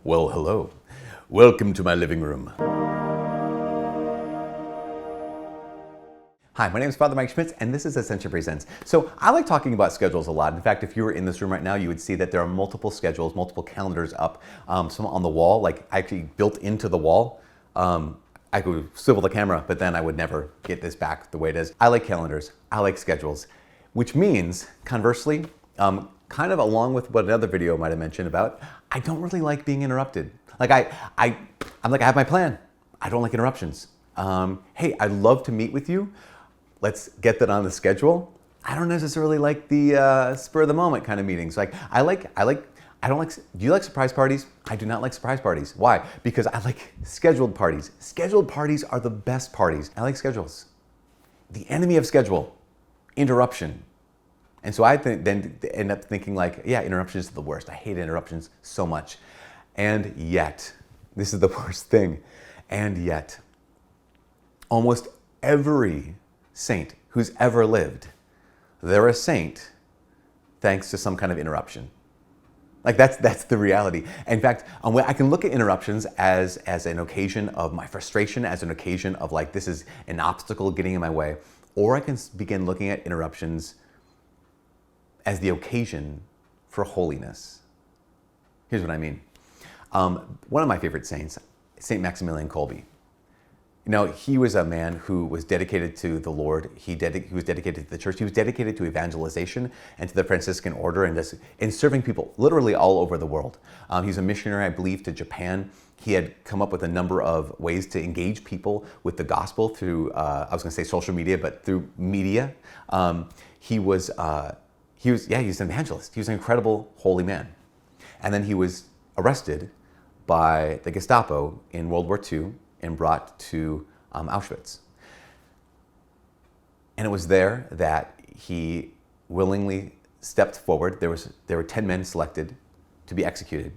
Well, hello. Welcome to my living room. Hi, my name is Father Mike Schmitz, and this is Ascension Presents. So I like talking about schedules a lot. In fact, if you were in this room right now, you would see that there are multiple schedules, multiple calendars up, some on the wall, like actually built into the wall. I could swivel the camera, but then I would never get this back the way it is. I like calendars, I like schedules, which means, conversely, kind of along with what another video might have mentioned about, I don't really like being interrupted. Like I'm like, I have my plan. I don't like interruptions. Hey, I'd love to meet with you. Let's get that on the schedule. I don't necessarily like the spur of the moment kind of meetings. Like I don't like, do you like surprise parties? I do not like surprise parties. Why? Because I like scheduled parties. Scheduled parties are the best parties. I like schedules. The enemy of schedule, interruption. And so I then end up thinking like, yeah, interruptions are the worst. I hate interruptions so much. And yet, this is the worst thing. And yet, almost every saint who's ever lived, they're a saint thanks to some kind of interruption. Like that's the reality. In fact, I can look at interruptions as an occasion of my frustration, as an occasion of like, this is an obstacle getting in my way. Or I can begin looking at interruptions as the occasion for holiness. Here's what I mean. One of my favorite saints, Saint Maximilian Kolbe. You know, he was a man who was dedicated to the Lord. He was dedicated to the church. He was dedicated to evangelization and to the Franciscan order and serving people literally all over the world. He was a missionary, I believe, to Japan. He had come up with a number of ways to engage people with the gospel through, I was going to say social media, but through media. He was an evangelist. He was an incredible holy man. And then he was arrested by the Gestapo in World War II and brought to Auschwitz. And it was there that he willingly stepped forward. There were 10 men selected to be executed.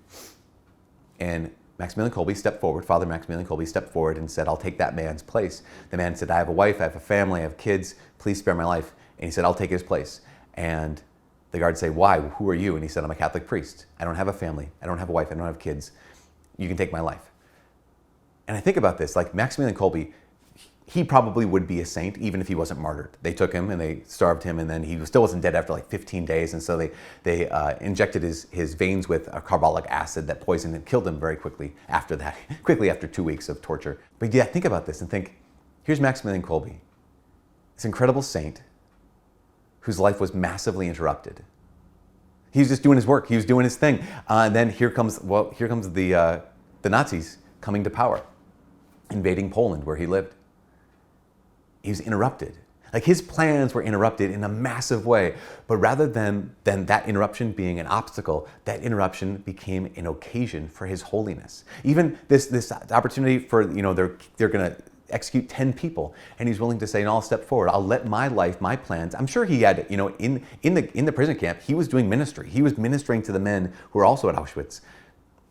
And Maximilian Kolbe stepped forward, Father Maximilian Kolbe stepped forward and said, I'll take that man's place. The man said, I have a wife, I have a family, I have kids, please spare my life. And he said, I'll take his place. And the guards say, why? Who are you? And he said, I'm a Catholic priest. I don't have a family. I don't have a wife. I don't have kids. You can take my life. And I think about this, like Maximilian Kolbe, he probably would be a saint even if he wasn't martyred. They took him and they starved him, and then he still wasn't dead after like 15 days. And so they injected his veins with a carbolic acid that poisoned and killed him very quickly after that, quickly after 2 weeks of torture. But yeah, think about this and think, here's Maximilian Kolbe, this incredible saint whose life was massively interrupted. He was just doing his work. He was doing his thing. And then here comes the Nazis coming to power, invading Poland where he lived. He was interrupted. Like his plans were interrupted in a massive way. But rather than that interruption being an obstacle, that interruption became an occasion for his holiness. Even this opportunity for, they're going to execute 10 people, and he's willing to say, no, I'll step forward. I'll let my life, my plans. I'm sure he had, in the prison camp, he was doing ministry. He was ministering to the men who were also at Auschwitz,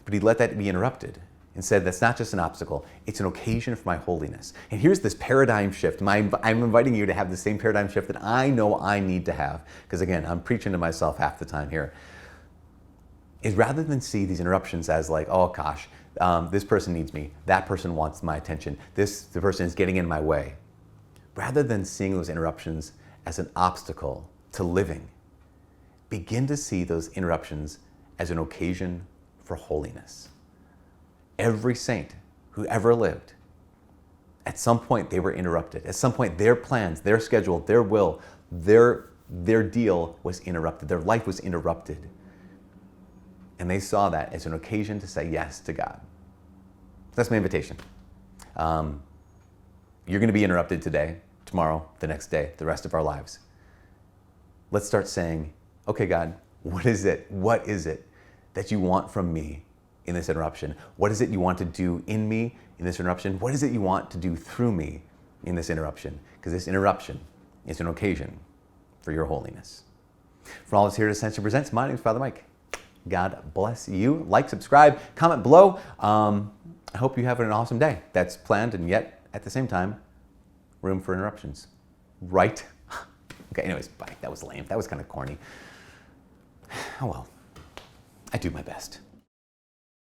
but he let that be interrupted and said, that's not just an obstacle, it's an occasion for my holiness. And here's this paradigm shift. I'm inviting you to have the same paradigm shift that I know I need to have, because again, I'm preaching to myself half the time here, is rather than see these interruptions as like, oh gosh, this person needs me, that person wants my attention, the person is getting in my way. Rather than seeing those interruptions as an obstacle to living, begin to see those interruptions as an occasion for holiness. Every saint who ever lived, at some point they were interrupted. At some point their plans, their schedule, their will, their deal was interrupted. Their life was interrupted. And they saw that as an occasion to say yes to God. That's my invitation. You're going to be interrupted today, tomorrow, the next day, the rest of our lives. Let's start saying, okay, God, what is it? What is it that you want from me in this interruption? What is it you want to do in me in this interruption? What is it you want to do through me in this interruption? Because this interruption is an occasion for your holiness. From all of us here at Ascension Presents, my name is Father Mike. God bless you. Like, subscribe, comment below. I hope you have an awesome day that's planned and yet at the same time, room for interruptions. Right? Okay, anyways, bye. That was lame. That was kind of corny. Oh well, I do my best.